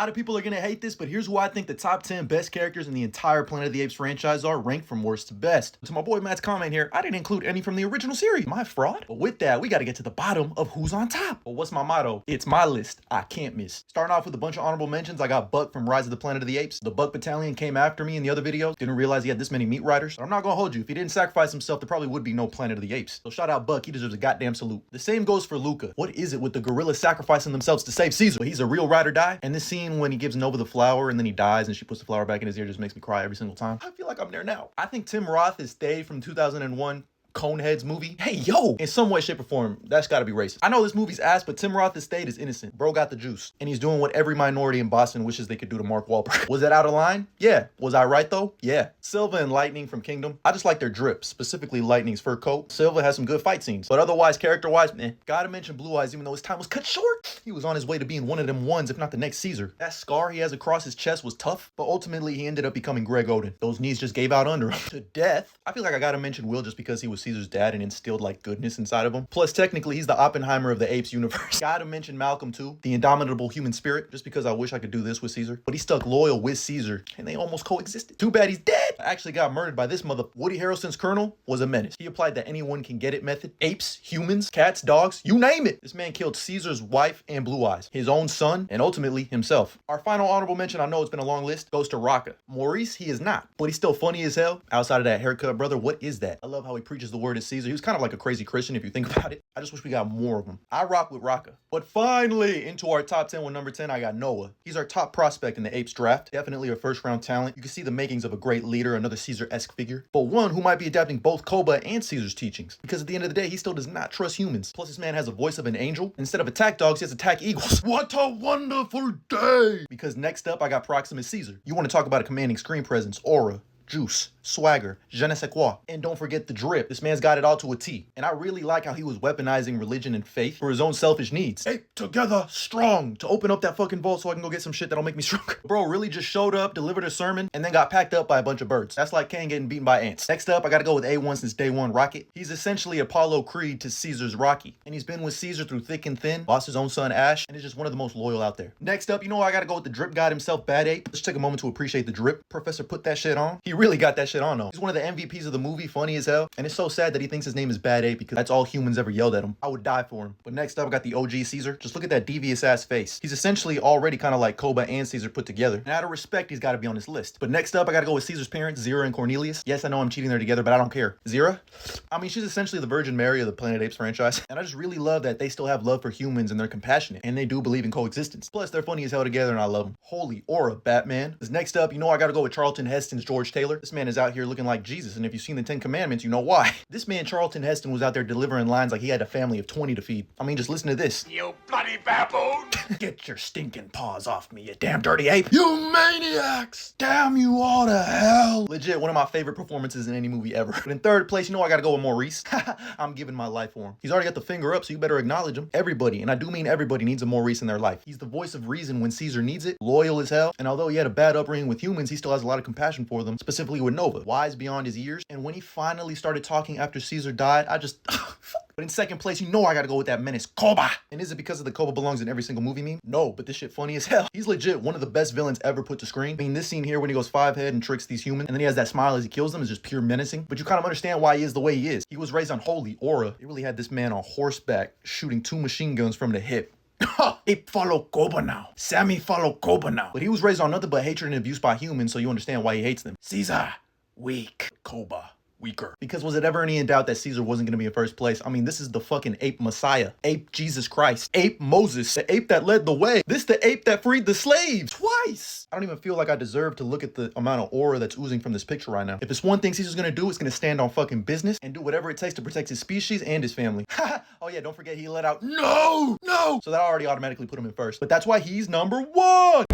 lot of people are gonna hate this, but here's who I think the top 10 best characters in the entire Planet of the Apes franchise are, ranked from worst to best. To my boy Matt's comment here, I didn't include any from the original series. Am I a fraud? But with that, we gotta get to the bottom of who's on top. But what's my motto? It's my list. I can't miss. Starting off with a bunch of honorable mentions, I got Buck from Rise of the Planet of the Apes. The Buck Battalion came after me in the other videos. Didn't realize he had this many meat riders. But I'm not gonna hold you. If he didn't sacrifice himself, there probably would be no Planet of the Apes. So shout out Buck. He deserves a goddamn salute. The same goes for Luca. What is it with the gorillas sacrificing themselves to save Caesar? He's a real ride or die. And this scene when he gives Nova the flower and then he dies and she puts the flower back in his ear just makes me cry every single time. I feel like I'm there now. I think Tim Roth is Stay from 2001 Coneheads movie. Hey, yo! In some way, shape, or form, that's gotta be racist. I know this movie's ass, but Tim Roth's Estate is innocent. Bro got the juice. And he's doing what every minority in Boston wishes they could do to Mark Wahlberg. Was that out of line? Yeah. Was I right, though? Yeah. Silva and Lightning from Kingdom. I just like their drip, specifically Lightning's fur coat. Silva has some good fight scenes, but otherwise, character-wise, meh. Gotta mention Blue Eyes, even though his time was cut short. He was on his way to being one of them ones, if not the next Caesar. That scar he has across his chest was tough, but ultimately, he ended up becoming Greg Oden. Those knees just gave out under him. To death. I feel like I gotta mention Will just because he was Caesar's dad and instilled like goodness inside of him. Plus, technically, he's the Oppenheimer of the Apes universe. Gotta mention Malcolm too, the indomitable human spirit, just because I wish I could do this with Caesar. But he stuck loyal with Caesar, and they almost coexisted. Too bad he's dead. I actually got murdered by this mother. Woody Harrelson's Colonel was a menace. He applied the anyone can get it method. Apes, humans, cats, dogs, you name it. This man killed Caesar's wife and Blue Eyes, his own son, and ultimately himself. Our final honorable mention, I know it's been a long list, goes to Rocka. Maurice, he is not, but he's still funny as hell. Outside of that haircut, brother, what is that? I love how he preaches the word of Caesar. He was kind of like a crazy Christian if you think about it. I just wish we got more of them. I rock with Rocka. But finally, into our top 10 with number 10, I got Noah. He's our top prospect in the Apes draft. Definitely a first round talent. You can see the makings of a great leader, another Caesar-esque figure, but one who might be adapting both Koba and Caesar's teachings. Because at the end of the day, he still does not trust humans. Plus, this man has a voice of an angel. Instead of attack dogs, he has attack eagles. What a wonderful day! Because next up, I got Proximus Caesar. You want to talk about a commanding screen presence, aura, juice, swagger, je ne sais quoi. And don't forget the drip. This man's got it all to a T. And I really like how he was weaponizing religion and faith for his own selfish needs. Ape together, strong, to open up that fucking vault so I can go get some shit that'll make me stronger. Bro really just showed up, delivered a sermon, and then got packed up by a bunch of birds. That's like Cain getting beaten by ants. Next up, I gotta go with A1 since day one, Rocket. He's essentially Apollo Creed to Caesar's Rocky. And he's been with Caesar through thick and thin, lost his own son Ash, and is just one of the most loyal out there. Next up, you know I gotta go with the drip god himself, Bad Ape. Let's take a moment to appreciate the drip. Professor put that shit on. He really got that shit on though. He's one of the MVPs of the movie, funny as hell. And it's so sad that he thinks his name is Bad Ape because that's all humans ever yelled at him. I would die for him. But next up, I got the OG Caesar. Just look at that devious ass face. He's essentially already kind of like Koba and Caesar put together. And out of respect, he's got to be on this list. But next up, I got to go with Caesar's parents, Zira and Cornelius. Yes, I know I'm cheating there together, but I don't care. Zira? I mean, she's essentially the Virgin Mary of the Planet Apes franchise. And I just really love that they still have love for humans and they're compassionate. And they do believe in coexistence. Plus, they're funny as hell together and I love them. Holy aura, Batman. Because next up, you know I got to go with Charlton Heston's George Taylor. This man is out here looking like Jesus. And if you've seen the 10 Commandments, you know why. This man, Charlton Heston, was out there delivering lines like he had a family of 20 to feed. I mean, just listen to this. You bloody baboon! Get your stinking paws off me, you damn dirty ape! You maniacs! Damn you all to hell! Legit, one of my favorite performances in any movie ever. But in third place, you know I gotta go with Maurice. I'm giving my life for him. He's already got the finger up, so you better acknowledge him. Everybody, and I do mean everybody, needs a Maurice in their life. He's the voice of reason when Caesar needs it, loyal as hell, and although he had a bad upbringing with humans, he still has a lot of compassion for them, specifically with Nova. Wise beyond his years, and when he finally started talking after Caesar died, I just... But in second place, you know I gotta go with that menace, Koba. And is it because of the Koba belongs in every single movie meme? No, but this shit funny as hell. He's legit one of the best villains ever put to screen. I mean, this scene here when he goes 5-head and tricks these humans, and then he has that smile as he kills them is just pure menacing. But you kind of understand why he is the way he is. He was raised on holy aura. They really had this man on horseback, shooting 2 machine guns from the hip. Ape follow Koba now. Sammy follow Koba now. But he was raised on nothing but hatred and abuse by humans, so you understand why he hates them. Caesar, weak. Koba, weaker. Because was it ever any doubt that Caesar wasn't going to be in first place? I mean, this is the fucking ape messiah. Ape Jesus Christ. Ape Moses. The ape that led the way. This the ape that freed the slaves. Twice. I don't even feel like I deserve to look at the amount of aura that's oozing from this picture right now. If it's one thing Caesar's going to do, it's going to stand on fucking business and do whatever it takes to protect his species and his family. Oh yeah, don't forget he let out no. So that already automatically put him in first. But that's why he's number 1.